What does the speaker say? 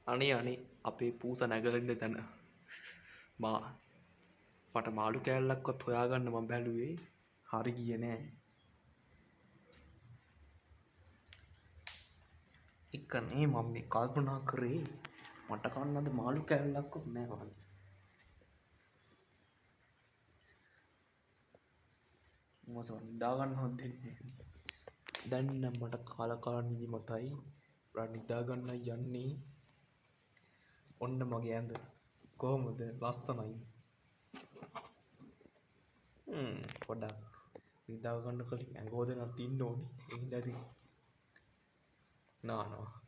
අනේ අපේ පූස නැගලෙන්න තැන මට මාළු කෑල්ලක්වත් හොයාගන්න මම බැලුවේ හරි ගියේ නෑ. එකනේ මම මේ කල්පනා කරේ මට කන්න අද මාළු කෑල්ලක්වත් නෑ වගේ. මොසොන් නිදා ගන්නවත් දෙන්නේ නෑ. දැන් නම් මට කාලා නිදිමතයි. නිදා ගන්න යන්නේ. ඔන්න මගේ ඇඳ කොහොමද ලස්සනයි. පොඩක් නිදා ගන්න කලින් ඇඟ හොදනත් ඉන්න ඕනේ. ඒ හින්දා ඉතින් නානවා.